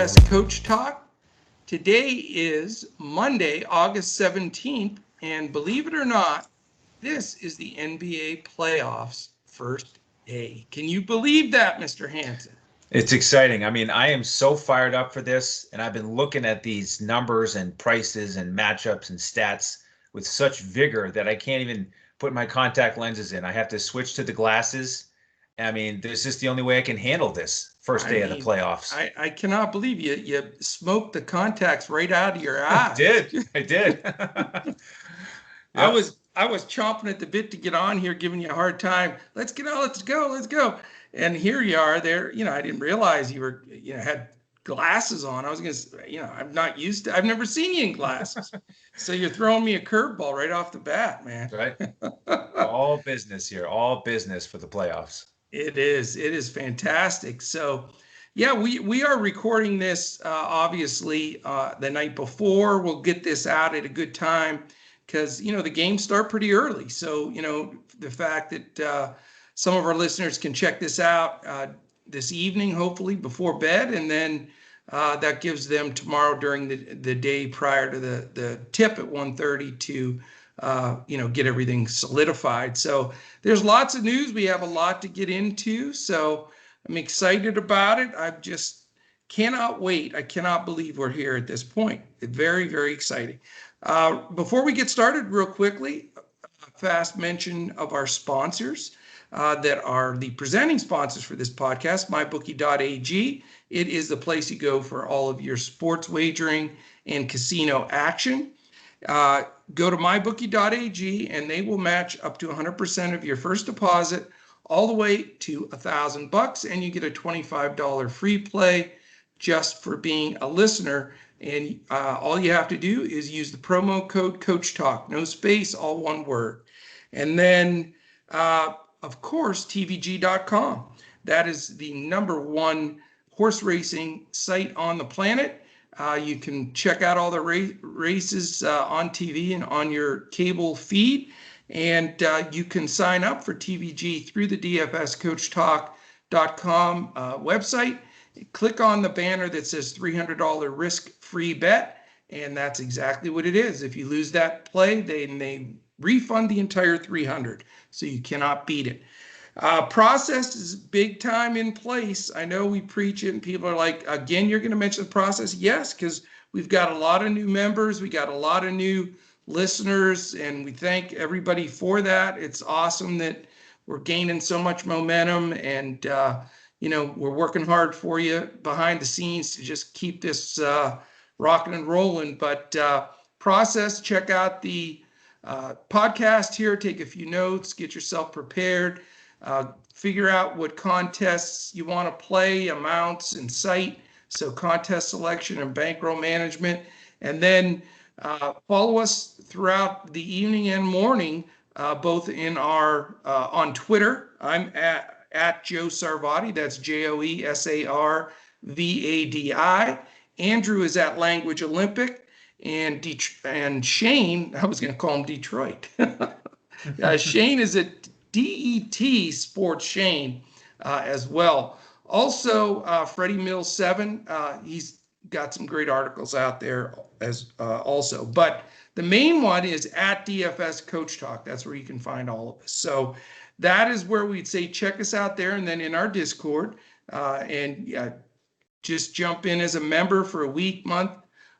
DFS Coach Talk. Today is Monday, August 17th, and believe it or not, this is the NBA playoffs first day. Can you believe that, Mr. Hansen? It's exciting. I mean, I am so fired up for this, and I've been looking at these numbers and prices and matchups and stats with such vigor that I can't even put my contact lenses in. I have to switch to the glasses. I mean, this is the only way I can handle this first day of the playoffs. I cannot believe you smoked the contacts right out of your eyes. I did. I was chomping at the bit to get on here, giving you a hard time. Let's go. And here you are there. I didn't realize you were, had glasses on. I was going to, I've never seen you in glasses. So you're throwing me a curveball right off the bat, man. Right. All business here, all business for the playoffs. It is fantastic. So, yeah, we are recording this, obviously, the night before. We'll get this out at a good time because, the games start pretty early. So, the fact that some of our listeners can check this out this evening, hopefully before bed, and then that gives them tomorrow during the day prior to the tip at 1:30 to get everything solidified. So there's lots of news. We have a lot to get into. So I'm excited about it. I just cannot wait. I cannot believe we're here at this point. It's very, very exciting. Before we get started, real quickly, a fast mention of our sponsors that are the presenting sponsors for this podcast, mybookie.ag. It is the place you go for all of your sports wagering and casino action. Go to mybookie.ag and they will match up to 100% of your first deposit all the way to $1,000, and you get a $25 free play just for being a listener. And all you have to do is use the promo code Coach Talk, no space, all one word. And then, of course, tvg.com. That is the #1 horse racing site on the planet. You can check out all the races on TV and on your cable feed. And you can sign up for TVG through the DFSCoachTalk.com website. Click on the banner that says $300 risk-free bet. And that's exactly what it is. If you lose that play, they refund the entire $300. So you cannot beat it. Process is big time in place. I know we preach it and people are like, again, you're going to mention the process. Yes, because we've got a lot of new members. We got a lot of new listeners, and we thank everybody for that. It's awesome that we're gaining so much momentum, and, we're working hard for you behind the scenes to just keep this rocking and rolling. But process, check out the podcast here, take a few notes, get yourself prepared. Figure out what contests you want to play, amounts, and site. So contest selection and bankroll management. And then follow us throughout the evening and morning, both in our on Twitter. I'm at Joe Sarvadi. That's JoeSarvadi. Andrew is at Language Olympic. And Shane, I was going to call him Detroit. Shane is at DET Sports Shane as well. Also, Freddie Mills 7, he's got some great articles out there as also. But the main one is at DFS Coach Talk. That's where you can find all of us. So that is where we'd say check us out there, and then in our Discord, and just jump in as a member for a week, month,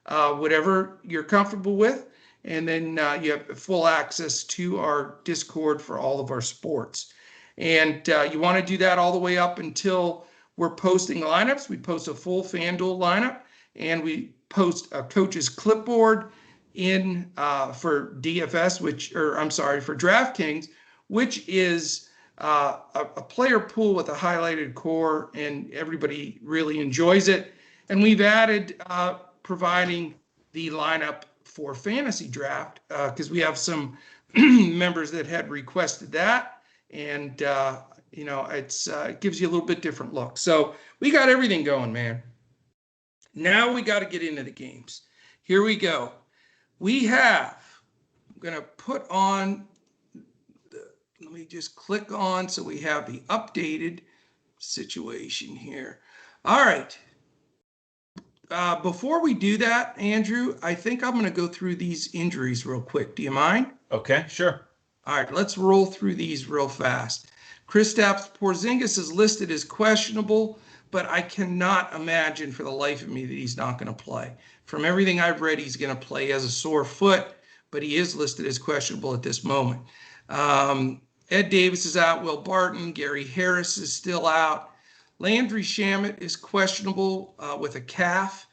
whatever you're comfortable with. And then you have full access to our Discord for all of our sports. And you want to do that all the way up until we're posting lineups. We post a full FanDuel lineup, and we post a coach's clipboard in for DFS, for DraftKings, which is a player pool with a highlighted core, and everybody really enjoys it. And we've added providing the lineup for fantasy draft because we have some members that had requested that, and it gives you a little bit different look. So we got everything going, man. Now we got to get into the games. Here we go. I'm going to put on let me just click on so we have the updated situation here. All right. before we do that, Andrew, I think I'm going to go through these injuries real quick. Do you mind? Okay, sure. All right, let's roll through these real fast. Kristaps Porzingis is listed as questionable, but I cannot imagine for the life of me that he's not going to play. From everything I've read, he's going to play. He has a sore foot, but he is listed as questionable at this moment. Ed Davis is out. Will Barton, Gary Harris is still out. Landry Shamet is questionable with a calf.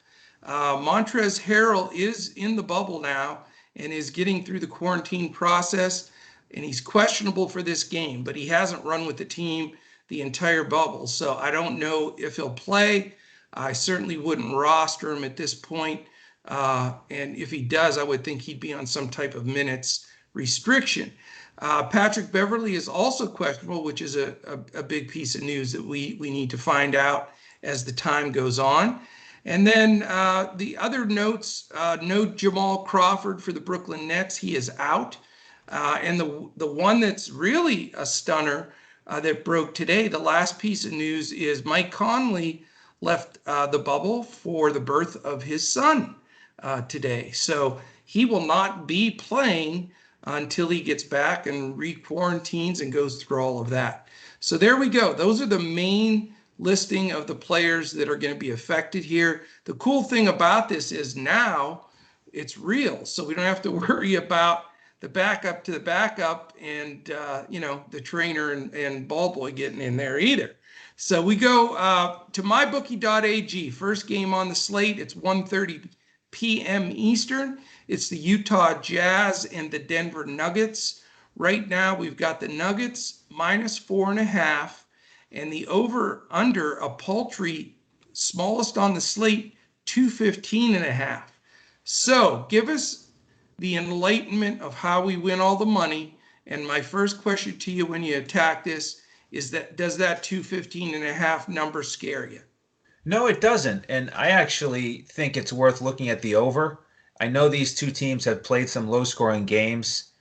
Montrezl Harrell is in the bubble now and is getting through the quarantine process, and he's questionable for this game, but he hasn't run with the team the entire bubble. So I don't know if he'll play. I certainly wouldn't roster him at this point. And if he does, I would think he'd be on some type of minutes restriction. Patrick Beverley is also questionable, which is a big piece of news that we need to find out as the time goes on. And then the other notes, no Jamal Crawford for the Brooklyn Nets. He is out. And the one that's really a stunner that broke today, the last piece of news is Mike Conley left the bubble for the birth of his son today. So he will not be playing until he gets back and re-quarantines and goes through all of that. So there we go. Those are the main listing of the players that are going to be affected here. The cool thing about this is now it's real. So we don't have to worry about the backup to the backup and, the trainer and ball boy getting in there either. So we go to mybookie.ag. First game on the slate. It's 1:30 p.m. Eastern. It's the Utah Jazz and the Denver Nuggets. Right now, we've got the Nuggets -4.5 and the over-under, a paltry, smallest on the slate, 215.5. So give us the enlightenment of how we win all the money. And my first question to you when you attack this is that, does that 215.5 number scare you? No, it doesn't. And I actually think it's worth looking at the over. I know these two teams have played some low-scoring games.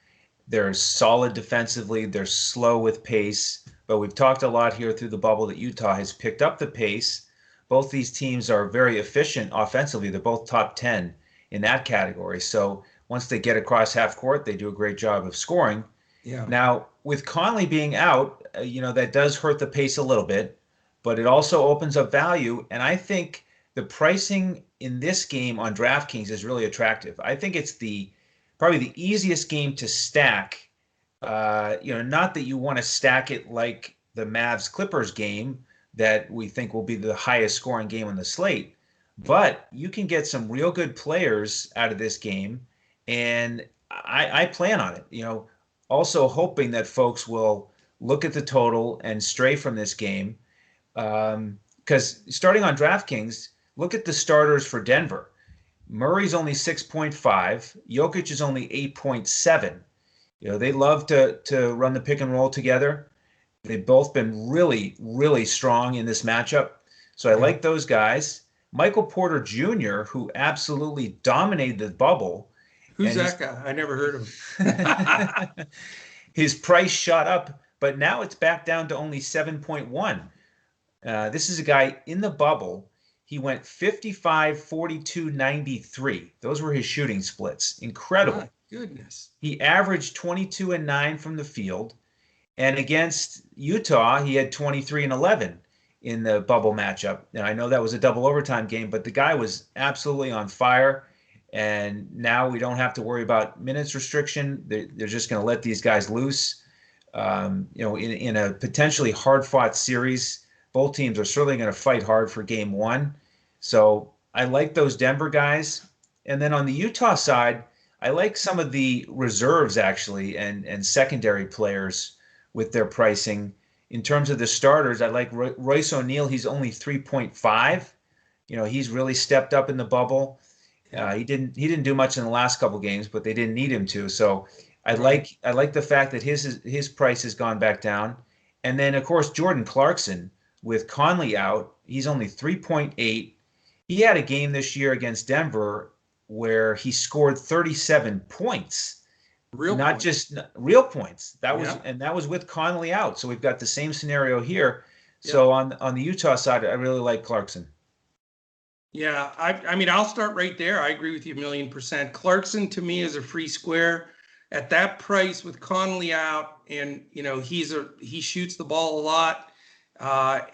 They're solid defensively. They're slow with pace. But we've talked a lot here through the bubble that Utah has picked up the pace. Both these teams are very efficient offensively. They're both top 10 in that category. So once they get across half court, they do a great job of scoring. Yeah. Now, with Conley being out, that does hurt the pace a little bit, but it also opens up value. And I think the pricing in this game on DraftKings is really attractive. I think it's probably the easiest game to stack. Not that you want to stack it like the Mavs Clippers game that we think will be the highest scoring game on the slate, but you can get some real good players out of this game. And I plan on it, also hoping that folks will look at the total and stray from this game. Because starting on DraftKings, look at the starters for Denver. Murray's only 6.5. Jokic is only 8.7. They love to run the pick and roll together. They've both been really, really strong in this matchup. So I like those guys. Michael Porter Jr., who absolutely dominated the bubble. Who's that guy? I never heard of him. His price shot up, but now it's back down to only 7.1. This is a guy in the bubble. He went 55, 42, 93. Those were his shooting splits. Incredible. My goodness. He averaged 22 and 9 from the field. And against Utah, he had 23 and 11 in the bubble matchup. And I know that was a double overtime game, but the guy was absolutely on fire. And now we don't have to worry about minutes restriction. They're just going to let these guys loose. In a potentially hard-fought series, both teams are certainly going to fight hard for game one. So I like those Denver guys. And then on the Utah side, I like some of the reserves, actually, and secondary players with their pricing. In terms of the starters, I like Royce O'Neal. He's only 3.5. He's really stepped up in the bubble. He didn't do much in the last couple games, but they didn't need him to. So I like the fact that his price has gone back down. And then of course Jordan Clarkson, with Conley out, he's only 3.8. He had a game this year against Denver where he scored 37 points. Real points. That was with Conley out. So we've got the same scenario here. Yep. So on the Utah side, I really like Clarkson. Yeah, I mean, I'll start right there. I agree with you 1,000,000%. Clarkson to me is a free square at that price with Conley out, and he shoots the ball a lot.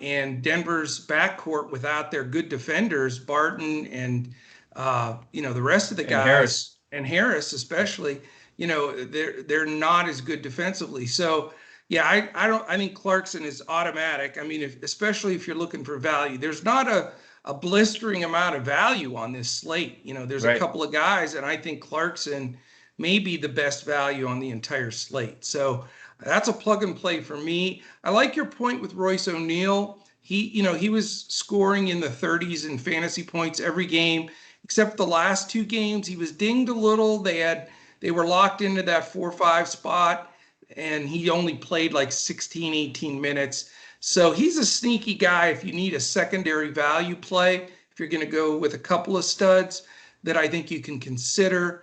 And Denver's backcourt without their good defenders, Barton and the rest of the And guys, Harris. and Harris especially, they're not as good defensively. So yeah, I think Clarkson is automatic. I mean, especially if you're looking for value, there's not a blistering amount of value on this slate. There's a Right. couple of guys, and I think Clarkson may be the best value on the entire slate. So that's a plug and play for me. I like your point with Royce O'Neal. He was scoring in the 30s in fantasy points every game, except the last two games. He was dinged a little. They were locked into that 4-5 spot, and he only played like 16, 18 minutes. So he's a sneaky guy if you need a secondary value play, if you're going to go with a couple of studs that I think you can consider.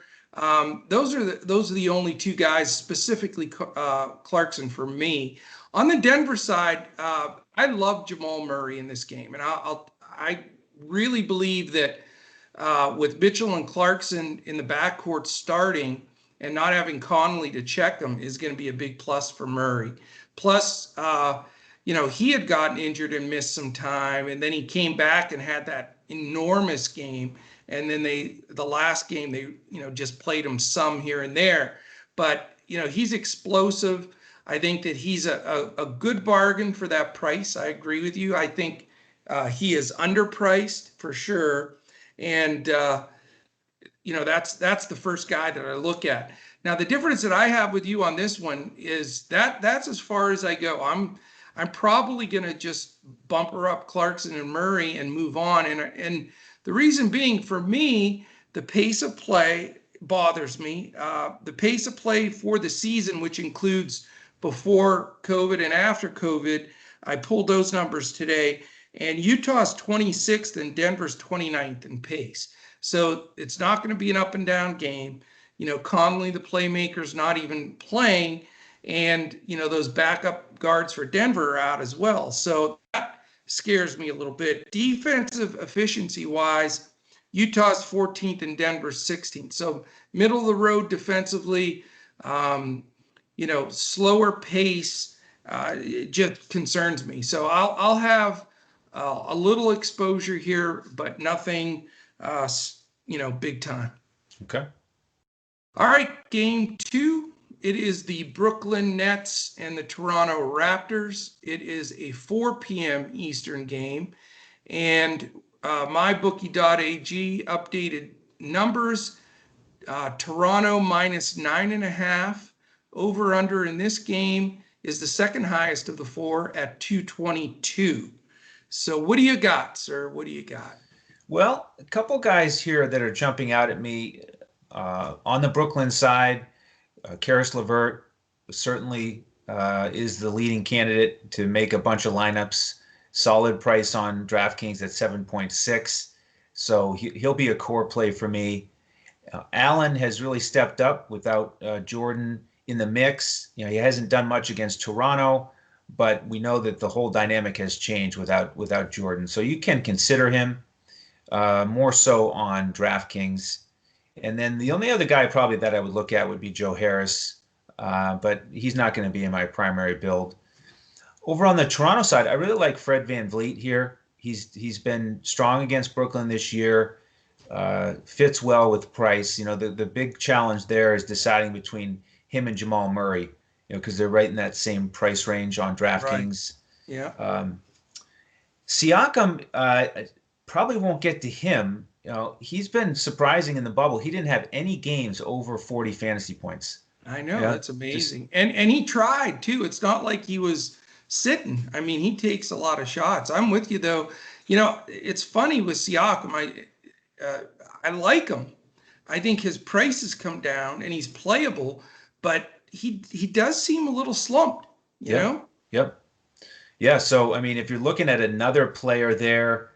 Those are the only two guys, specifically Clarkson for me. On the Denver side, I love Jamal Murray in this game, and I really believe that with Mitchell and Clarkson in the backcourt starting and not having Conley to check them is going to be a big plus for Murray. Plus, he had gotten injured and missed some time, and then he came back and had that enormous game. And then the last game, they just played him some here and there. But, he's explosive. I think that he's a good bargain for that price. I agree with you. I think he is underpriced for sure. And, that's the first guy that I look at. Now, the difference that I have with you on this one is that's as far as I go. I'm probably going to just bumper up Clarkson and Murray and move on. And the reason being, for me, the pace of play bothers me. The pace of play for the season, which includes before COVID and after COVID, I pulled those numbers today, and Utah's 26th and Denver's 29th in pace. So it's not going to be an up and down game. Conley, the playmaker's not even playing. And, those backup guards for Denver are out as well. So that scares me a little bit. Defensive efficiency wise, Utah's 14th and Denver's 16th. So middle of the road defensively, slower pace, it just concerns me. So I'll have a little exposure here, but nothing, big time. Okay. All right, game 2. It is the Brooklyn Nets and the Toronto Raptors. It is a 4 p.m. Eastern game. And mybookie.ag updated numbers. Toronto minus 9.5. Over under in this game is the second highest of the four at 222. So what do you got, sir? What do you got? Well, a couple guys here that are jumping out at me on the Brooklyn side. Karis LeVert certainly is the leading candidate to make a bunch of lineups. Solid price on DraftKings at 7.6. So he'll be a core play for me. Allen has really stepped up without Jordan in the mix. He hasn't done much against Toronto, but we know that the whole dynamic has changed without Jordan. So you can consider him more so on DraftKings. And then the only other guy probably that I would look at would be Joe Harris, but he's not going to be in my primary build. Over on the Toronto side, I really like Fred VanVleet here. He's been strong against Brooklyn this year, fits well with price. The big challenge there is deciding between him and Jamal Murray, because they're right in that same price range on DraftKings. Right. Yeah. Siakam probably won't get to him. He's been surprising in the bubble. He didn't have any games over 40 fantasy points. I know, that's amazing. And he tried too. It's not like he was sitting. I mean, he takes a lot of shots. I'm with you though. It's funny with Siakam. I like him. I think his price has come down and he's playable, but he does seem a little slumped, you know? Yep. Yeah, so I mean, if you're looking at another player there,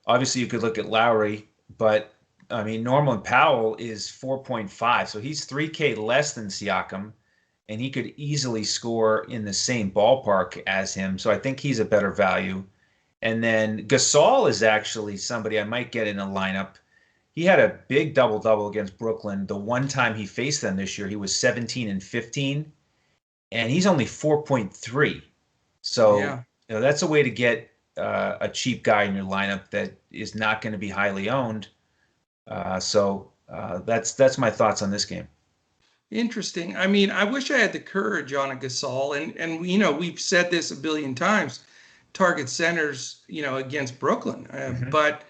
obviously you could look at Lowry, but I mean, Norman Powell is 4.5, so he's 3K less than Siakam, and he could easily score in the same ballpark as him. So I think he's a better value. And then Gasol is actually somebody I might get in a lineup. He had a big double-double against Brooklyn. The one time he faced them this year, he was 17 and 15, and he's only 4.3. So, Yeah. that's a way to get a cheap guy in your lineup that is not going to be highly owned. That's my thoughts on this game. Interesting. I mean, I wish I had the courage on a Gasol, and we've said this a billion times, target centers, against Brooklyn. Mhm. But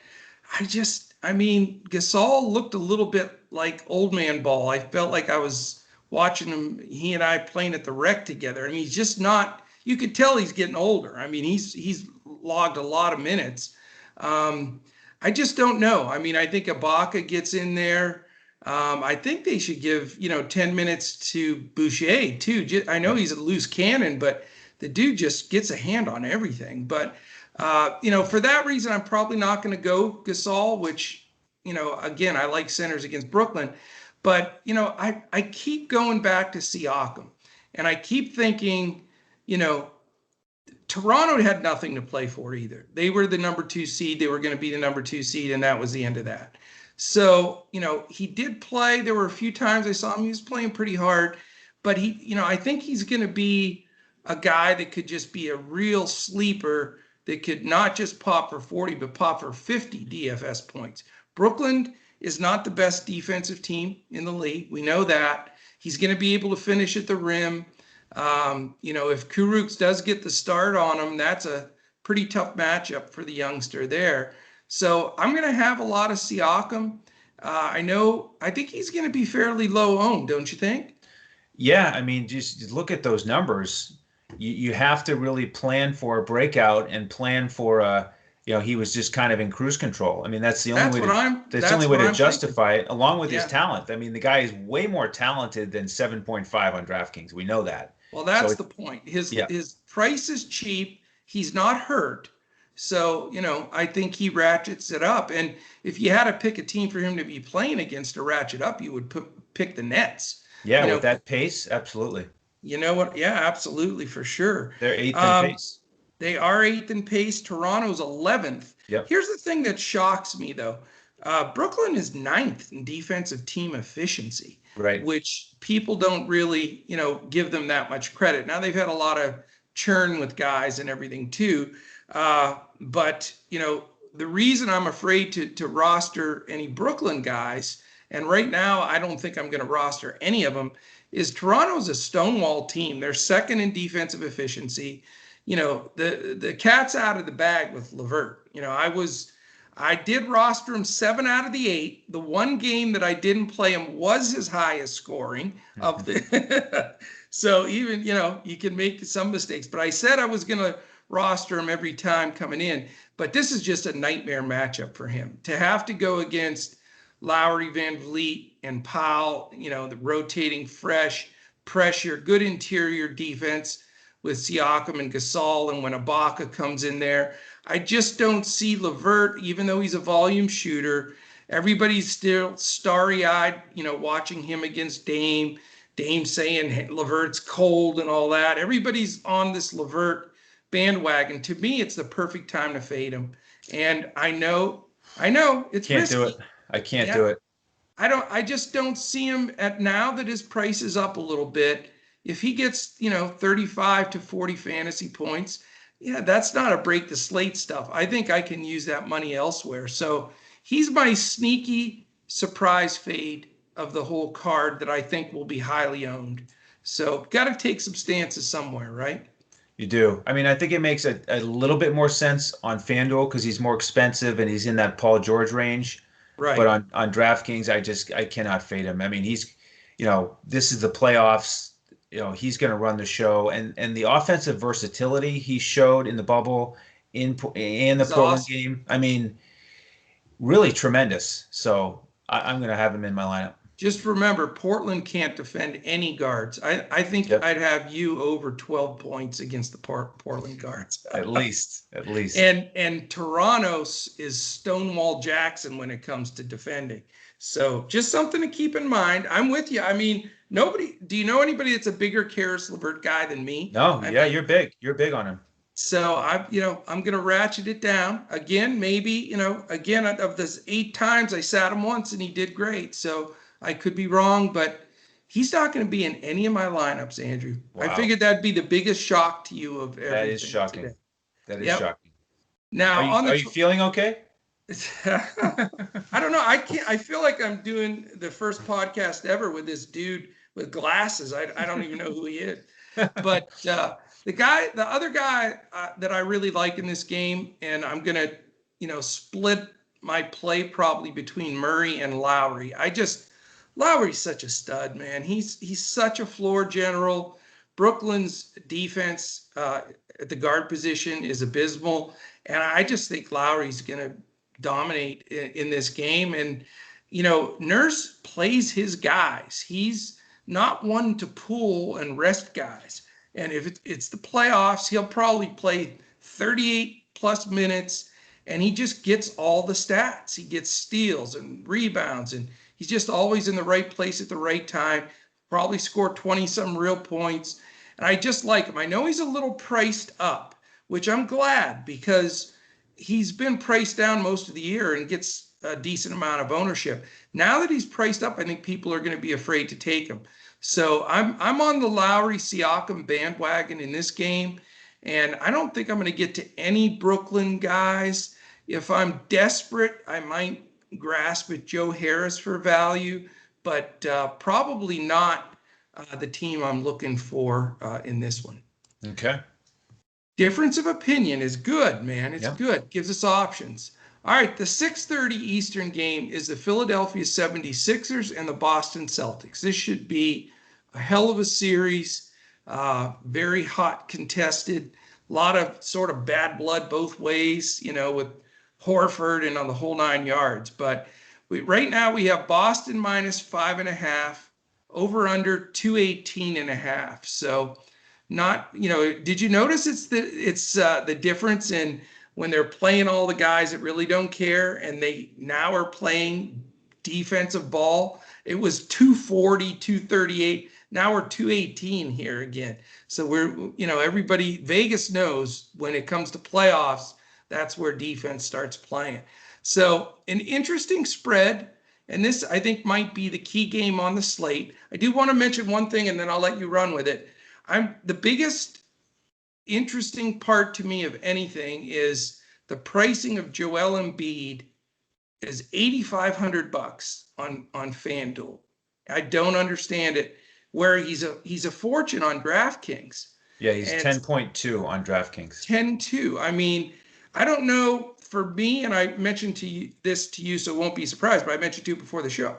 I mean, Gasol looked a little bit like old man ball. I felt like I was watching him, he and I playing at the rec together. I mean, he's just not, you could tell he's getting older. I mean, he's logged a lot of minutes. I just don't know. I mean, I think Ibaka gets in there. I think they should give 10 minutes to Boucher too. I know he's a loose cannon, but the dude just gets a hand on everything. But for that reason, I'm probably not going to go Gasol, which again, I like centers against Brooklyn. But I keep going back to Siakam, and I keep thinking, Toronto had nothing to play for either. They were the number 2 seed. They were going to be the number 2 seed, and that was the end of that. So, he did play. There were a few times I saw him. He was playing pretty hard, but I think he's going to be a guy that could just be a real sleeper that could not just pop for 40, but pop for 50 DFS points. Brooklyn is not the best defensive team in the league. We know that. He's going to be able to finish at the rim. If Kurucs does get the start on him, that's a pretty tough matchup for the youngster there. So I'm going to have a lot of Siakam. I think he's going to be fairly low owned, don't you think? Yeah, I mean, just look at those numbers. You have to really plan for a breakout and plan for he was just kind of in cruise control. I mean, that's the only way to justify it, along with his talent. I mean, the guy is way more talented than 7.5 on DraftKings. We know that. Well, that's the point. His price is cheap. He's not hurt. So, I think he ratchets it up. And if you had to pick a team for him to be playing against to ratchet up, you would pick the Nets. Yeah, with that pace, absolutely. You know what? Yeah, absolutely, for sure. They're 8th in pace. They are 8th in pace. Toronto's 11th. Yep. Here's the thing that shocks me, though. Brooklyn is 9th in defensive team efficiency, right? Which people don't really, give them that much credit. Now, they've had a lot of churn with guys and everything, too. But the reason I'm afraid to roster any Brooklyn guys, and right now I don't think I'm going to roster any of them, is Toronto's a stonewall team. They're 2nd in defensive efficiency. The cat's out of the bag with LeVert. I did roster him 7 out of the 8. The one game that I didn't play him was his highest scoring of the. So even, you can make some mistakes, but I said I was going to roster him every time coming in. But this is just a nightmare matchup for him to have to go against Lowry, Van Vliet, and Powell, the rotating fresh pressure, good interior defense with Siakam and Gasol. And when Ibaka comes in there, I just don't see LeVert, even though he's a volume shooter. Everybody's still starry-eyed, watching him against Dame. Dame saying, hey, LeVert's cold and all that. Everybody's on this LeVert bandwagon. To me, it's the perfect time to fade him. And I know it's can't risky. do it. I can't do it. I just don't see him at now that his price is up a little bit. If he gets, 35 to 40 fantasy points, that's not a break the slate stuff. I think I can use that money elsewhere. So he's my sneaky surprise fade of the whole card that I think will be highly owned. So got to take some stances somewhere, right? You do. I mean, I think it makes a little bit more sense on FanDuel because he's more expensive and he's in that Paul George range. Right. But on DraftKings, I cannot fade him. I mean, he's, this is the playoffs. He's going to run the show, and the offensive versatility he showed in the bubble in the Portland game. I mean, really tremendous. So I'm going to have him in my lineup. Just remember, Portland can't defend any guards. I think I'd have you over 12 points against the Portland guards. At least. And Toronto is Stonewall Jackson when it comes to defending. So just something to keep in mind. I'm with you. I mean, do you know anybody that's a bigger Caris LeVert guy than me? No, you're big. You're big on him. So I'm going to ratchet it down again. Maybe, again, of this 8 times I sat him once and he did great. So I could be wrong, but he's not going to be in any of my lineups, Andrew. Wow. I figured that'd be the biggest shock to you of everything. That is shocking. Today. That is shocking. Now, are you feeling okay? I don't know. I feel like I'm doing the first podcast ever with this dude with glasses. I don't even know who he is. But the other guy that I really like in this game, and I'm going to, split my play probably between Murray and Lowry. Lowry's such a stud, man. He's such a floor general. Brooklyn's defense at the guard position is abysmal. And I just think Lowry's going to dominate in this game. And, Nurse plays his guys. He's not one to pull and rest guys. And if it's the playoffs, he'll probably play 38 plus minutes, and he just gets all the stats. He gets steals and rebounds, and he's just always in the right place at the right time. Probably score 20-some real points. And I just like him. I know he's a little priced up, which I'm glad, because he's been priced down most of the year and gets a decent amount of ownership. Now that he's priced up, I think people are going to be afraid to take him. So I'm on the Lowry Siakam bandwagon in this game, and I don't think I'm going to get to any Brooklyn guys. If I'm desperate, I might grasp at Joe Harris for value, but probably not the team I'm looking for in this one. Okay. Difference of opinion is good, man. It's good. Gives us options. All right, the 6:30 Eastern game is the Philadelphia 76ers and the Boston Celtics. This should be a hell of a series, very hot contested, a lot of sort of bad blood both ways, with Horford and on the whole 9 yards. But right now we have Boston minus 5.5, over under 218.5. So not, did you notice it's the difference in when they're playing all the guys that really don't care, and they now are playing defensive ball? It was 240, 238. Now we're 218 here again. So we're, everybody, Vegas knows when it comes to playoffs, that's where defense starts playing. So an interesting spread, and this I think might be the key game on the slate. I do want to mention one thing, and then I'll let you run with it. The biggest interesting part to me of anything is the pricing of Joel Embiid is $8,500 on FanDuel. I don't understand it. Where he's a fortune on DraftKings. Yeah, he's 10.2 on DraftKings. 10.2. I mean, I don't know, for me, and I mentioned this to you, so won't be surprised, but I mentioned to you before the show.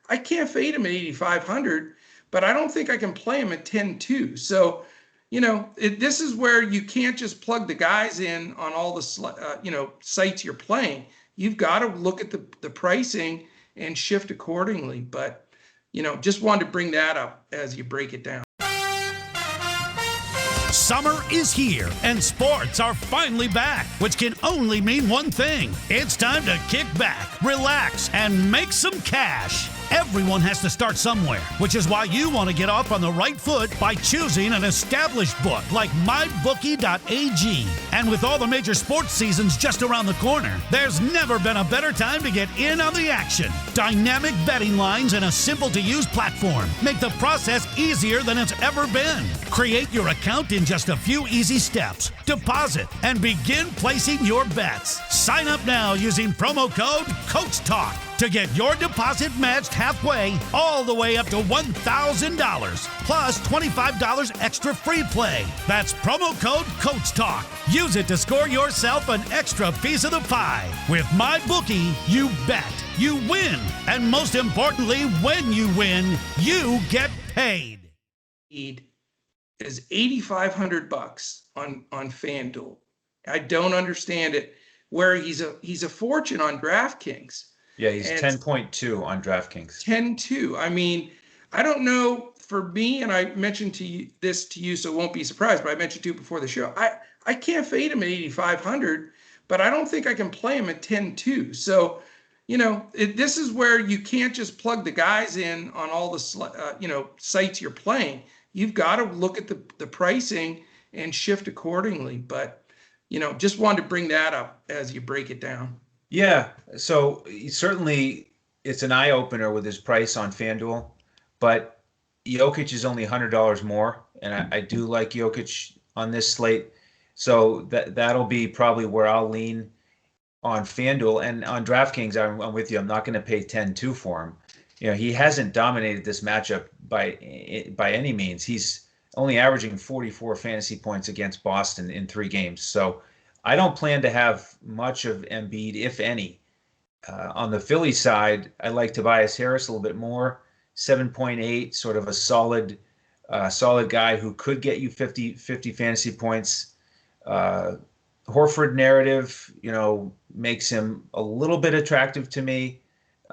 I can't fade him at 8,500, but I don't think I can play him at 10.2. So, this is where you can't just plug the guys in on all the sites you're playing. You've got to look at the pricing and shift accordingly. But just wanted to bring that up as you break it down. Summer is here, and sports are finally back, which can only mean one thing. It's time to kick back, relax, and make some cash. Everyone has to start somewhere, which is why you want to get off on the right foot by choosing an established book like MyBookie.ag. And with all the major sports seasons just around the corner, there's never been a better time to get in on the action. Dynamic betting lines and a simple-to-use platform make the process easier than it's ever been. Create your account in just a few easy steps, deposit, and begin placing your bets. Sign up now using promo code Coach Talk to get your deposit matched halfway, all the way up to $1,000, plus $25 extra free play. That's promo code Coach Talk. Use it to score yourself an extra piece of the pie. With MyBookie, you bet, you win, and most importantly, when you win, you get paid. Is $8,500 on FanDuel. I don't understand it. Where he's a fortune on DraftKings. Yeah, he's 10.2 on DraftKings. 10.2. I mean, I don't know, for me, and I mentioned this to you, so won't be surprised, but I mentioned to you before the show. I can't fade him at 8,500, but I don't think I can play him at 10.2. So, this is where you can't just plug the guys in on all the sites you're playing. You've got to look at the pricing and shift accordingly. But Just wanted to bring that up as you break it down. Yeah, so certainly it's an eye opener with his price on FanDuel, but Jokic is only $100 more, and I do like Jokic on this slate, so that'll be probably where I'll lean on FanDuel. And on DraftKings, I'm with you. I'm not going to pay 10-2 for him. He hasn't dominated this matchup by any means. He's only averaging 44 fantasy points against Boston in 3 games. So I don't plan to have much of Embiid, if any. On the Philly side, I like Tobias Harris a little bit more. 7.8, sort of a solid guy who could get you 50 fantasy points. Horford narrative, makes him a little bit attractive to me.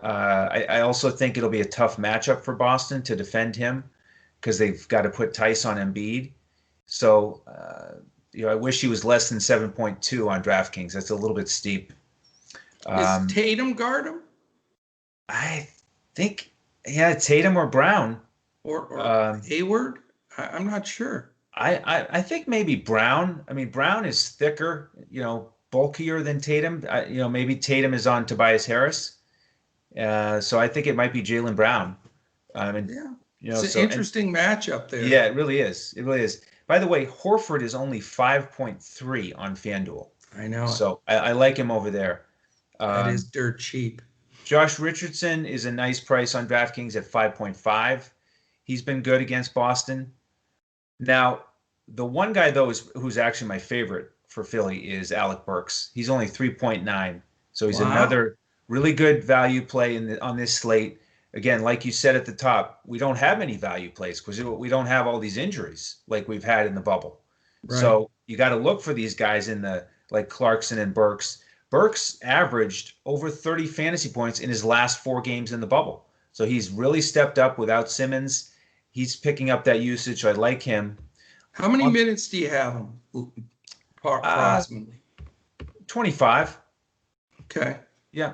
I also think it'll be a tough matchup for Boston to defend him because they've got to put Tice on Embiid. So, I wish he was less than 7.2 on DraftKings. That's a little bit steep. Is Tatum guard him? I think, Tatum or Brown. Or Hayward? I'm not sure. I think maybe Brown. I mean, Brown is thicker, bulkier than Tatum. Maybe Tatum is on Tobias Harris. So I think it might be Jaylen Brown. It's an interesting matchup there. Yeah, it really is. It really is. By the way, Horford is only 5.3 on FanDuel. I know. So I like him over there. That is dirt cheap. Josh Richardson is a nice price on DraftKings at 5.5. He's been good against Boston. Now, the one guy, though, who's actually my favorite for Philly is Alec Burks. He's only 3.9. So he's another really good value play on this slate. Again, like you said at the top, we don't have any value plays because we don't have all these injuries like we've had in the bubble. Right. So you got to look for these guys like Clarkson and Burks. Burks averaged over 30 fantasy points in his last 4 games in the bubble. So he's really stepped up without Simmons. He's picking up that usage. I like him. How many minutes do you have him approximately? 25. Okay. Yeah.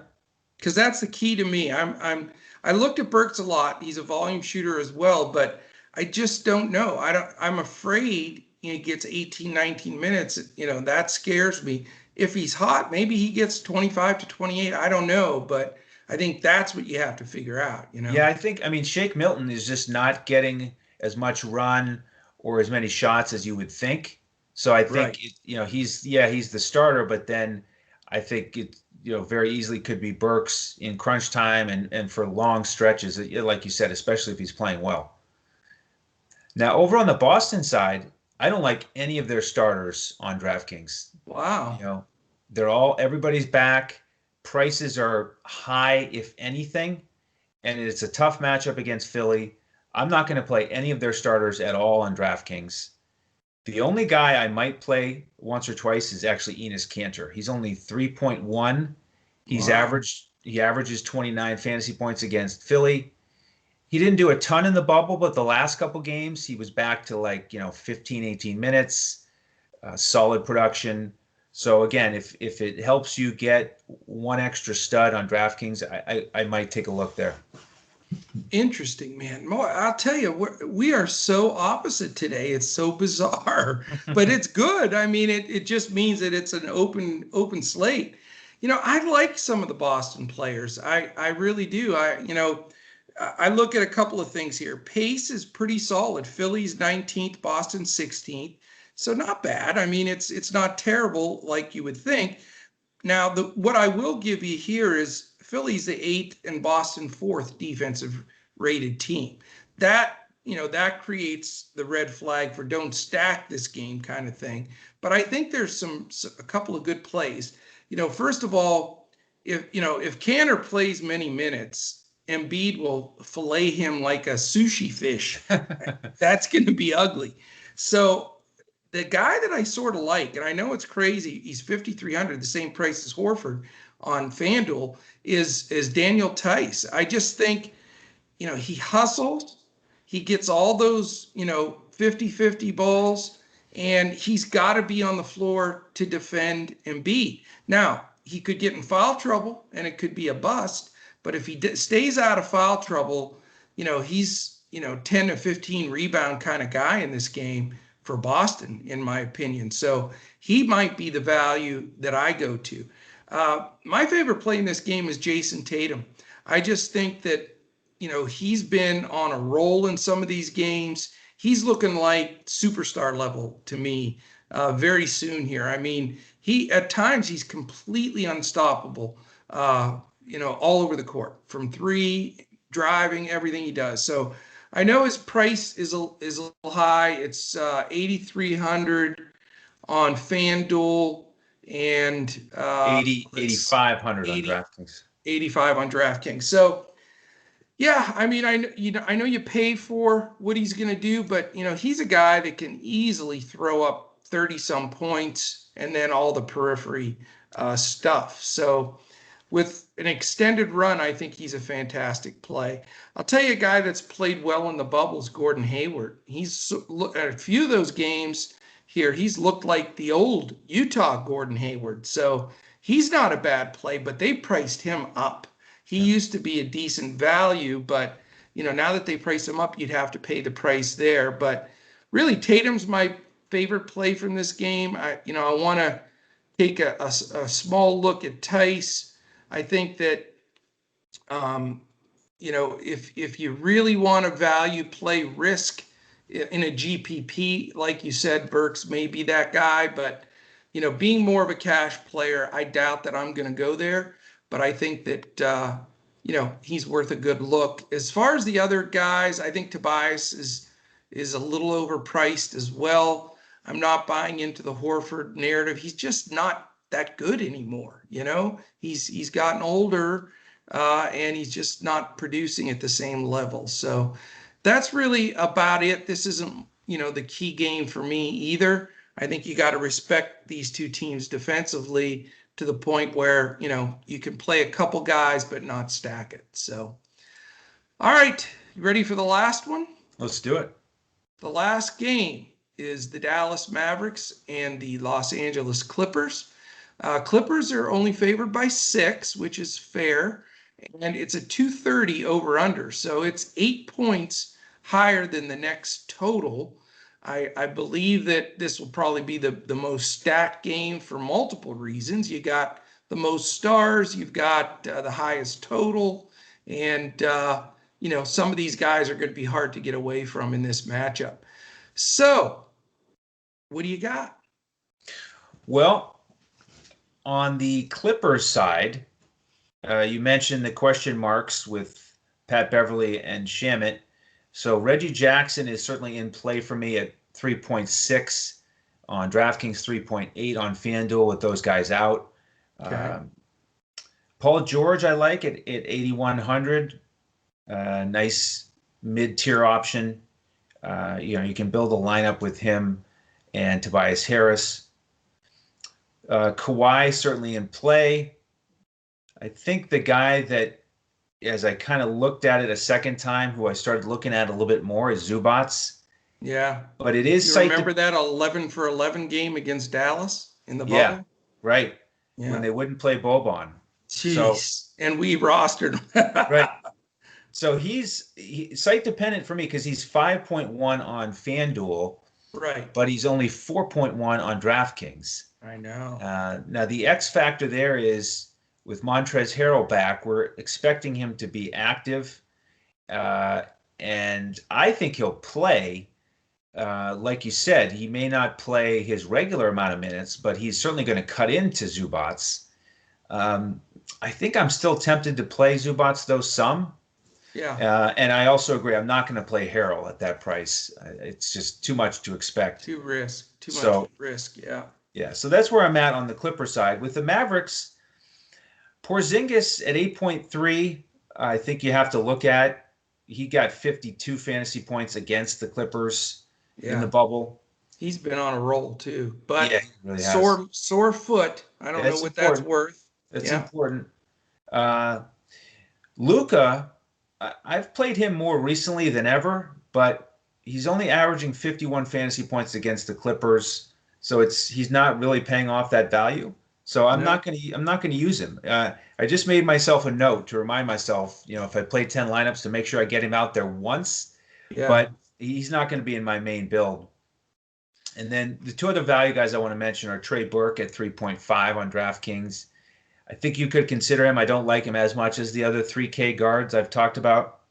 Because that's the key to me. I looked at Burks a lot. He's a volume shooter as well, but I just don't know. I'm afraid he gets 18, 19 minutes. That scares me. If he's hot, maybe he gets 25 to 28. I don't know, but I think that's what you have to figure out. Yeah, I think. Shake Milton is just not getting as much run or as many shots as you would think. So I think he's the starter, but then I think it very easily could be Burks in crunch time and for long stretches, like you said, especially if he's playing well. Now, over on the Boston side, I don't like any of their starters on DraftKings. Wow. Everybody's back. Prices are high, if anything, and it's a tough matchup against Philly. I'm not going to play any of their starters at all on DraftKings. The only guy I might play once or twice is actually Enes Kanter. He's only 3.1. He averages 29 fantasy points against Philly. He didn't do a ton in the bubble, but the last couple games he was back to 15, 18 minutes, solid production. So again, if it helps you get one extra stud on DraftKings, I might take a look there. Interesting, man. I'll tell you, we are so opposite today. It's so bizarre, but it's good. It just means that it's an open slate. I like some of the Boston players. I really do. I look at a couple of things here. Pace is pretty solid. Philly's 19th, Boston 16th. So not bad. It's not terrible like you would think. Now, what I will give you here is Philly's the 8th and Boston 4th defensive rated team. That creates the red flag for don't stack this game kind of thing. But I think there's a couple of good plays. First of all, if Kanter plays many minutes, Embiid will fillet him like a sushi fish. That's going to be ugly. So the guy that I sort of like, and I know it's crazy, he's 5,300, the same price as Horford on FanDuel, is Daniel Tice. I just think, he hustles, he gets all those, 50-50 balls, and he's got to be on the floor to defend Embiid. Now, he could get in foul trouble, and it could be a bust, but if he stays out of foul trouble, he's, 10 to 15 rebound kind of guy in this game for Boston, in my opinion. So he might be the value that I go to. My favorite play in this game is Jason Tatum. I just think that, he's been on a roll in some of these games. He's looking like superstar level to me very soon here. I mean, at times he's completely unstoppable, all over the court, from three, driving, everything he does. So I know his price is a little high. It's 8,300 on FanDuel and 8,500 on DraftKings. 85 on DraftKings. So yeah, I mean, I know you pay for what he's going to do, but he's a guy that can easily throw up 30 some points and then all the periphery stuff. So with an extended run, I think he's a fantastic play. I'll tell you a guy that's played well in the bubbles, Gordon Hayward. He's at a few of those games here, he's looked like the old Utah Gordon Hayward. So he's not a bad play, but they priced him up. He used to be a decent value, but now that they price him up, you'd have to pay the price there. But really, Tatum's my favorite play from this game. I want to take a small look at Tice. I think that, if you really want to value play risk in a GPP, like you said, Burks may be that guy. But, being more of a cash player, I doubt that I'm going to go there. But I think that, he's worth a good look. As far as the other guys, I think Tobias is a little overpriced as well. I'm not buying into the Horford narrative. He's just not that good anymore. He's gotten older and he's just not producing at the same level. So that's really about it. This isn't, the key game for me either. I think you got to respect these two teams defensively to the point where, you can play a couple guys, but not stack it. So, all right, you ready for the last one? Let's do it. The last game is the Dallas Mavericks and the Los Angeles Clippers. Clippers are only favored by 6, which is fair, and it's a 230 over under. So it's 8 points higher than the next total. I believe that this will probably be the most stacked game for multiple reasons. You got the most stars, you've got the highest total, and some of these guys are going to be hard to get away from in this matchup. So, what do you got? Well, on the Clippers side, you mentioned the question marks with Pat Beverly and Shamet. So Reggie Jackson is certainly in play for me at 3.6 on DraftKings, 3.8 on FanDuel with those guys out. Okay. Paul George I like at 8,100. Nice mid-tier option. You can build a lineup with him and Tobias Harris. Kawhi certainly in play. I think the guy that, as I kind of looked at it a second time, who I started looking at a little bit more is Zubats. Yeah. But it is... You remember that 11 for 11 game against Dallas in the bubble? Yeah, right. Yeah. When they wouldn't play Boban. Jeez. So, and we rostered him. Right. So he's site dependent for me because he's 5.1 on FanDuel. Right. But he's only 4.1 on DraftKings. I know. Now, the X factor there is with Montrezl Harrell back, we're expecting him to be active. And I think he'll play. Like you said, he may not play his regular amount of minutes, but he's certainly going to cut into Zubats. I think I'm still tempted to play Zubats, though, some. Yeah. And I also agree, I'm not going to play Harrell at that price. It's just too much to expect. Too much risk, yeah. Yeah, so that's where I'm at on the Clipper side. With the Mavericks, Porzingis at 8.3, I think you have to look at. He got 52 fantasy points against the Clippers in the bubble. He's been on a roll too, but yeah, he really has. Sore foot. I don't know what that's worth. That's important. Luka, I've played him more recently than ever, but he's only averaging 51 fantasy points against the Clippers, so he's not really paying off that value. So I'm not going to use him. I just made myself a note to remind myself, if I play 10 lineups, to make sure I get him out there once. Yeah. But he's not going to be in my main build. And then the two other value guys I want to mention are Trey Burke at 3.5 on DraftKings. I think you could consider him. I don't like him as much as the other 3K guards I've talked about.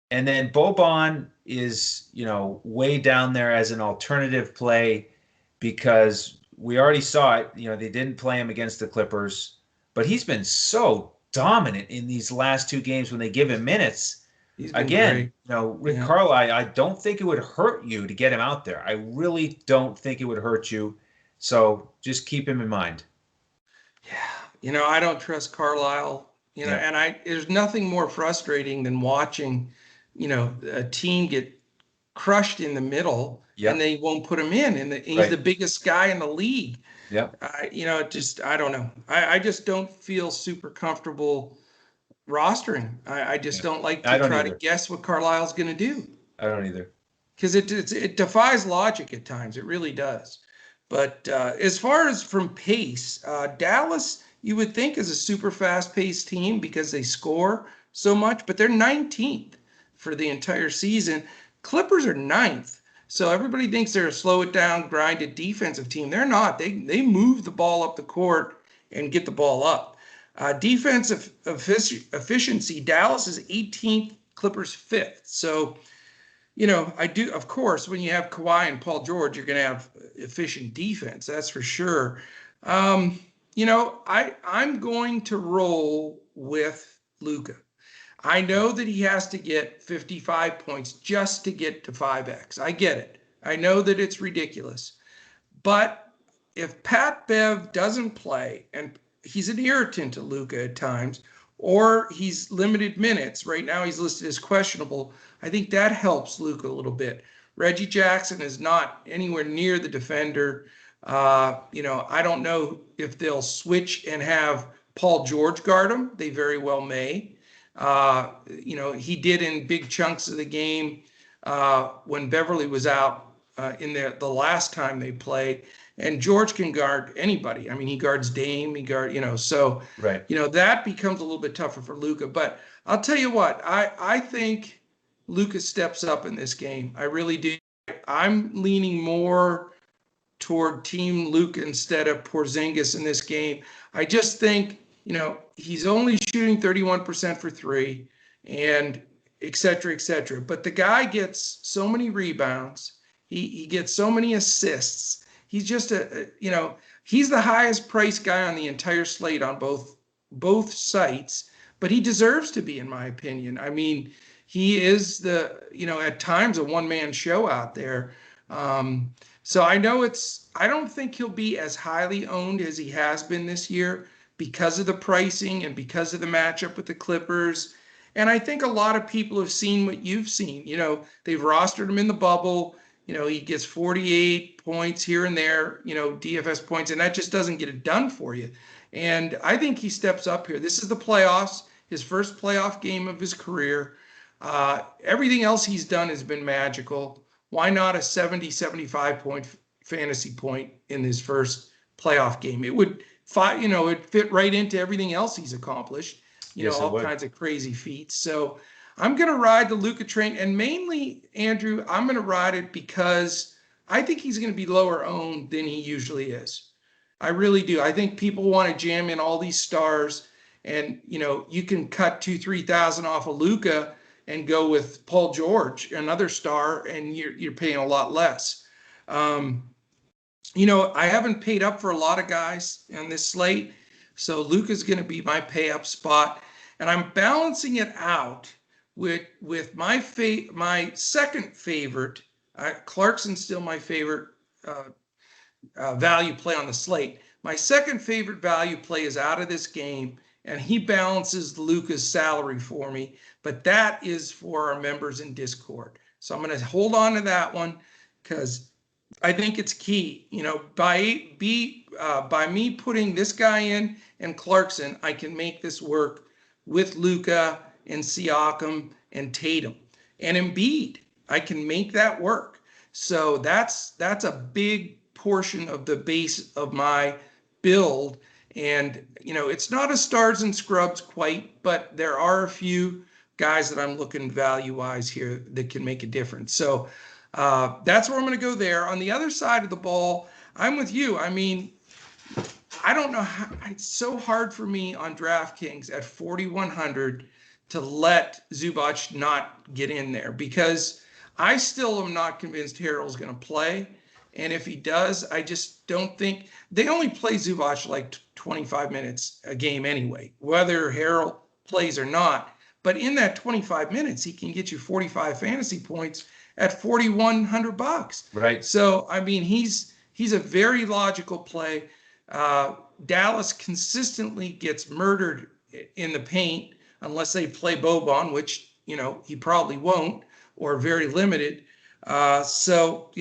And then Boban is, way down there as an alternative play because we already saw it. They didn't play him against the Clippers, but he's been so dominant in these last two games when they give him minutes. Again, Rick Carlisle, I don't think it would hurt you to get him out there. I really don't think it would hurt you. So just keep him in mind. Yeah. I don't trust Carlisle, and there's nothing more frustrating than watching, a team get crushed in the middle and they won't put him in. And he's the biggest guy in the league. Yeah. I don't know. I just don't feel super comfortable rostering. I just don't like to try to guess what Carlisle's going to do. I don't either. Because it defies logic at times. It really does. But as far as from pace, Dallas, you would think is a super fast-paced team because they score so much, but they're 19th for the entire season. Clippers are 9th. So everybody thinks they're a slow it down, grind it defensive team. They're not. They move the ball up the court and get the ball up. Defensive efficiency, Dallas is 18th, Clippers 5th. So, I do, of course, when you have Kawhi and Paul George, you're going to have efficient defense. That's for sure. I'm going to roll with Luka. I know that he has to get 55 points just to get to 5X. I get it. I know that it's ridiculous. But if Pat Bev doesn't play, and he's an irritant to Luka at times, or he's limited minutes. Right now he's listed as questionable. I think that helps Luka a little bit. Reggie Jackson is not anywhere near the defender. I don't know if they'll switch and have Paul George guard him. They very well may. He did in big chunks of the game when Beverly was out in the last time they played. And George can guard anybody. I mean, he guards Dame, that becomes a little bit tougher for Luka. But I'll tell you what, I think Luka steps up in this game. I really do. I'm leaning more toward Team Luka instead of Porzingis in this game. I just think, he's only shooting 31% for three and et cetera, et cetera. But the guy gets so many rebounds. He gets so many assists. He's just he's the highest priced guy on the entire slate on both sites, but he deserves to be, in my opinion. I mean, he is at times a one-man show out there. So I don't think he'll be as highly owned as he has been this year because of the pricing and because of the matchup with the Clippers. And I think a lot of people have seen what you've seen. They've rostered him in the bubble. He gets 48 points here and there, DFS points, and that just doesn't get it done for you. And I think he steps up here. This is the playoffs, his first playoff game of his career. Everything else he's done has been magical. Why not a 70, 75 point fantasy point in his first playoff game? It would fit right into everything else he's accomplished, all kinds of crazy feats. So I'm going to ride the Luka train, and mainly, Andrew, I'm going to ride it because I think he's going to be lower owned than he usually is. I really do. I think people want to jam in all these stars, and you can cut 2,000-3,000 off of Luka and go with Paul George, another star, and you're paying a lot less. I haven't paid up for a lot of guys on this slate, so Luka's going to be my pay up spot, and I'm balancing it out with my second favorite. Clarkson's still my favorite value play on the slate. My second favorite value play is out of this game, and he balances Luka's salary for me, but that is for our members in Discord. So I'm going to hold on to that one because I think it's key. By me putting this guy in and Clarkson, I can make this work with Luka and Siakam and Tatum and Embiid. I can make that work. So that's a big portion of the base of my build. And, it's not a stars and scrubs quite, but there are a few guys that I'm looking value-wise here that can make a difference. So That's where I'm going to go there. On the other side of the ball, I'm with you. I mean, I don't know how, it's so hard for me on DraftKings at 4,100 to let Zubac not get in there, because I still am not convinced Harrell's going to play. And if he does, I just don't think they only play Zubac like 25 minutes a game anyway, whether Harrell plays or not. But in that 25 minutes, he can get you 45 fantasy points at $4,100. Right. So, I mean, he's a very logical play. Dallas consistently gets murdered in the paint unless they play Boban, which, he probably won't, or very limited. So,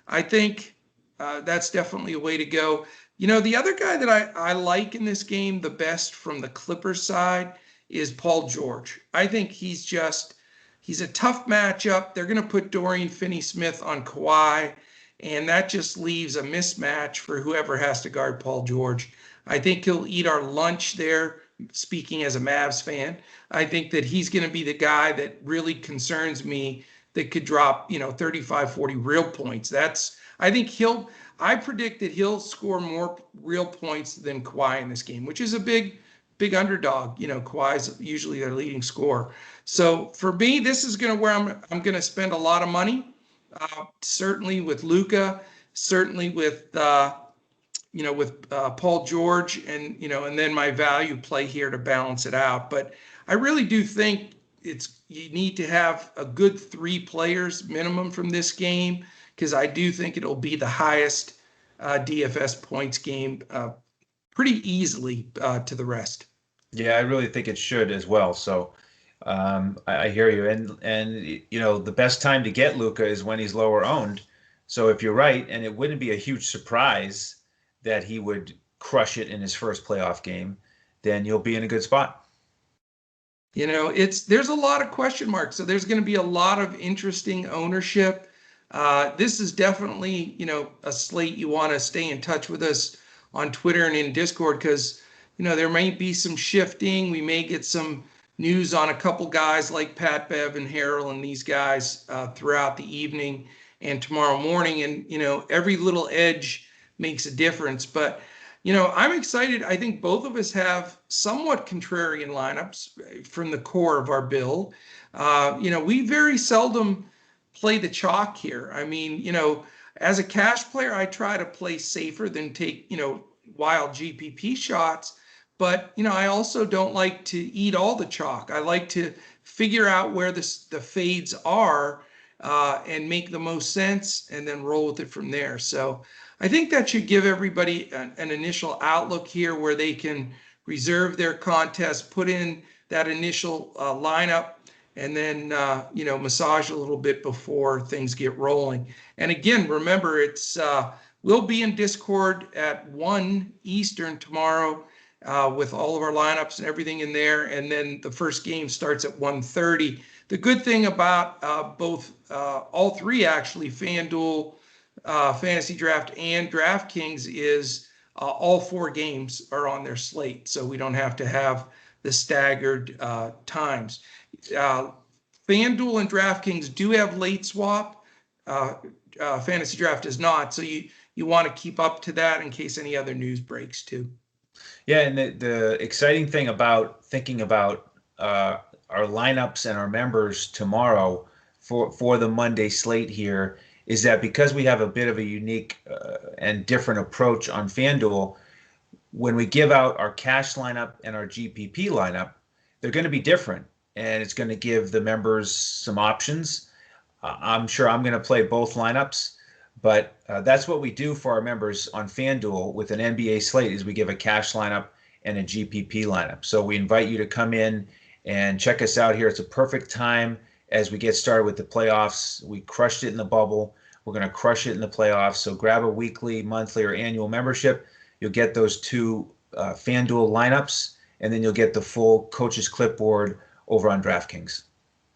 I think that's definitely a way to go. The other guy that I like in this game the best from the Clippers side is Paul George. I think he's a tough matchup. They're going to put Dorian Finney-Smith on Kawhi, and that just leaves a mismatch for whoever has to guard Paul George. I think he'll eat our lunch there, speaking as a Mavs fan. I think that he's going to be the guy that really concerns me, that could drop, 35, 40 real points. I predict that he'll score more real points than Kawhi in this game, which is a big underdog. Kawhi's usually their leading scorer. So for me, this is where I'm going to spend a lot of money. Certainly with Luka, certainly with Paul George, and then my value play here to balance it out. But I really do think you need to have a good 3 players minimum from this game, because I do think it'll be the highest DFS points game pretty easily to the rest. Yeah, I really think it should as well. So I hear you. And the best time to get Luka is when he's lower owned. So if you're right, and it wouldn't be a huge surprise that he would crush it in his first playoff game, then you'll be in a good spot. There's a lot of question marks. So there's going to be a lot of interesting ownership. This is definitely, a slate you want to stay in touch with us on Twitter and in Discord, because, there may be some shifting. We may get some news on a couple guys like Pat Bev and Harrell and these guys throughout the evening and tomorrow morning. And, every little edge makes a difference. But I'm excited. I think both of us have somewhat contrarian lineups from the core of our build. We very seldom play the chalk here. I mean, as a cash player, I try to play safer than take, wild GPP shots. But, I also don't like to eat all the chalk. I like to figure out where the fades are and make the most sense, and then roll with it from there. So I think that should give everybody an initial outlook here where they can reserve their contest, put in that initial lineup, and then, massage a little bit before things get rolling. And again, remember, we'll be in Discord at 1 Eastern tomorrow with all of our lineups and everything in there. And then the first game starts at 1:30. The good thing about all 3, actually, FanDuel, Fantasy Draft, and DraftKings, is all 4 games are on their slate. So we don't have to have the staggered times. FanDuel and DraftKings do have late swap. Fantasy Draft does not. So you want to keep up to that in case any other news breaks too. Yeah, and the exciting thing about thinking about our lineups and our members tomorrow for the Monday slate here is that because we have a bit of a unique and different approach on FanDuel, when we give out our cash lineup and our GPP lineup, they're going to be different, and it's going to give the members some options. I'm sure I'm going to play both lineups, but that's what we do for our members on FanDuel with an NBA slate, is we give a cash lineup and a GPP lineup. So we invite you to come in and check us out here. It's a perfect time as we get started with the playoffs. We crushed it in the bubble. We're going to crush it in the playoffs. So grab a weekly, monthly, or annual membership. You'll get those 2 FanDuel lineups, and then you'll get the full coach's clipboard over on DraftKings.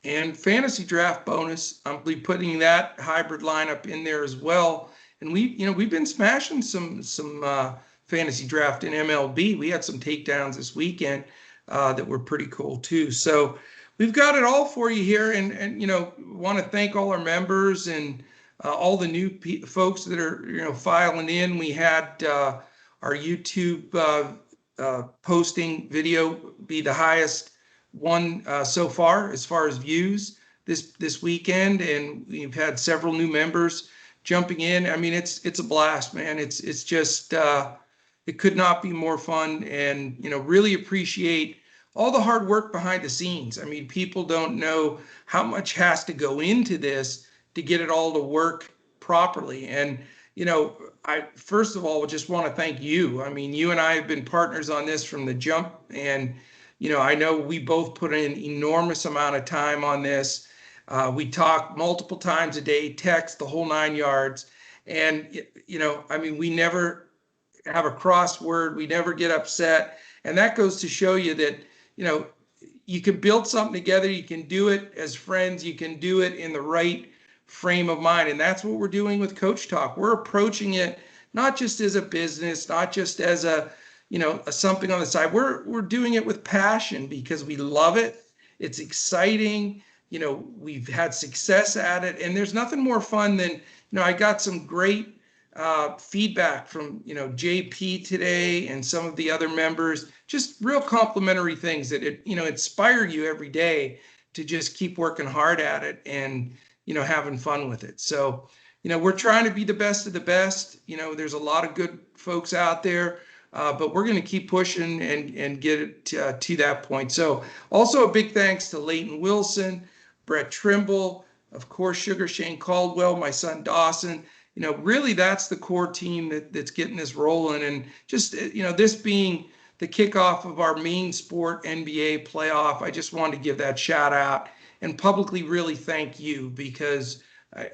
And fantasy draft bonus, I'll be putting that hybrid lineup in there as well. And we've been smashing some fantasy draft in MLB. We had some takedowns this weekend that were pretty cool too. So We've got it all for you here, and want to thank all our members and all the new folks that are filing in. We had our YouTube posting video be the highest one so far as views this weekend, and we've had several new members jumping in. I mean, it's a blast, man. It's just it could not be more fun, and really appreciate all the hard work behind the scenes. I mean, people don't know how much has to go into this to get it all to work properly. And I first of all just want to thank you. I mean, you and I have been partners on this from the jump, and I know we both put in an enormous amount of time on this. We talk multiple times a day, text, the whole 9 yards. And, I mean, we never have a crossword. We never get upset. And that goes to show you that, you can build something together. You can do it as friends. You can do it in the right frame of mind. And that's what we're doing with Coach Talk. We're approaching it not just as a business, not just as a something on the side. We're doing it with passion because we love it. It's exciting. We've had success at it, and there's nothing more fun than, I got some great feedback from, JP today and some of the other members, just real complimentary things that inspire you every day to just keep working hard at it and, having fun with it. So, we're trying to be the best of the best. There's a lot of good folks out there. But we're going to keep pushing and get it to that point. So also a big thanks to Leighton Wilson, Brett Trimble, of course, Sugar Shane Caldwell, my son Dawson. Really that's the core team that's getting this rolling. And just, this being the kickoff of our main sport NBA playoff, I just wanted to give that shout out and publicly really thank you, because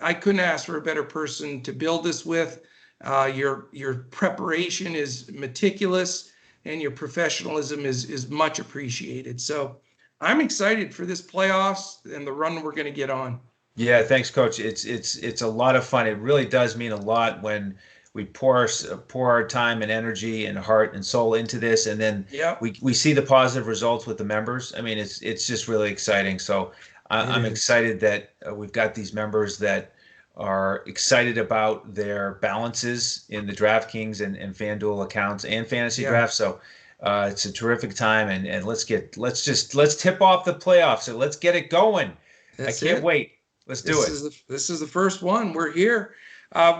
I couldn't ask for a better person to build this with. Your preparation is meticulous, and your professionalism is much appreciated. So I'm excited for this playoffs and the run we're going to get on. Yeah, thanks, Coach. It's a lot of fun. It really does mean a lot when we pour our time and energy and heart and soul into this, and then we see the positive results with the members. I mean, it's just really exciting. So I'm excited that we've got these members that are excited about their balances in the DraftKings and FanDuel accounts and fantasy drafts. So it's a terrific time, and let's tip off the playoffs. So let's get it going. I can't wait. Let's do it. This is the first one. We're here.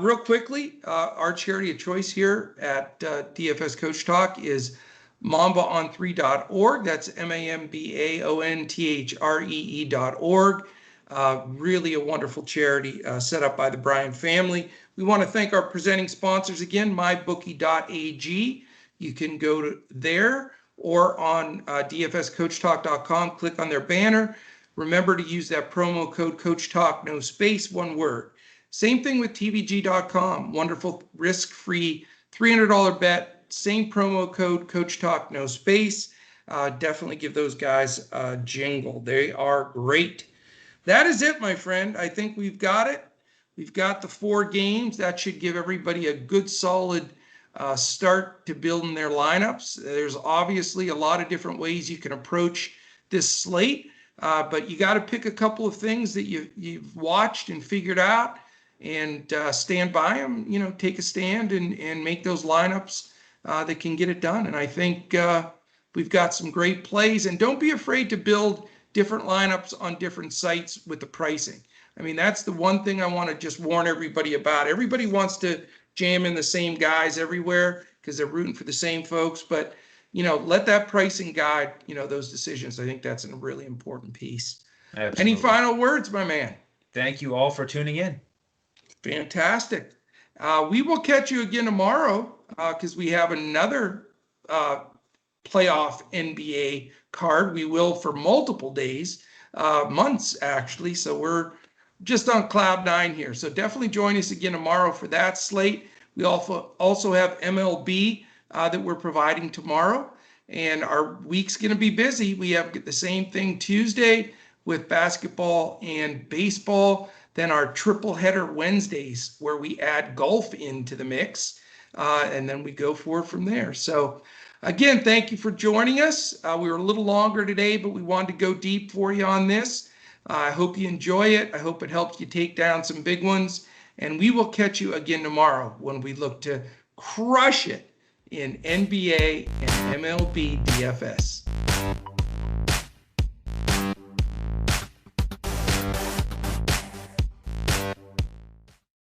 Real quickly, our charity of choice here at DFS Coach Talk is mambaon3.org. That's MAMBAONTHREE.org. Really a wonderful charity set up by the Bryan family. We want to thank our presenting sponsors again, mybookie.ag. You can go to there or on dfscoachtalk.com, click on their banner. Remember to use that promo code Coach Talk, no space, one word. Same thing with tvg.com. Wonderful risk-free $300 bet. Same promo code Coach Talk, no space. Definitely give those guys a jingle. They are great. That is it, my friend. I think we've got it. We've got the 4 games. That should give everybody a good, solid start to building their lineups. There's obviously a lot of different ways you can approach this slate, but you got to pick a couple of things that you've watched and figured out, and stand by them. Take a stand and make those lineups that can get it done. And I think we've got some great plays. And don't be afraid to build different lineups on different sites with the pricing. I mean, that's the one thing I want to just warn everybody about. Everybody wants to jam in the same guys everywhere because they're rooting for the same folks. But, let that pricing guide, those decisions. I think that's a really important piece. Absolutely. Any final words, my man? Thank you all for tuning in. Fantastic. We will catch you again tomorrow because we have another playoff NBA card. We will for multiple days, months actually. So we're just on cloud 9 here. So definitely join us again tomorrow for that slate. We also have MLB that we're providing tomorrow, and our week's going to be busy. We have the same thing Tuesday with basketball and baseball. Then our triple header Wednesdays where we add golf into the mix, and then we go forward from there. So Again, thank you for joining us. We were a little longer today, but we wanted to go deep for you on this. I hope you enjoy it. I hope it helps you take down some big ones. And we will catch you again tomorrow when we look to crush it in NBA and MLB DFS.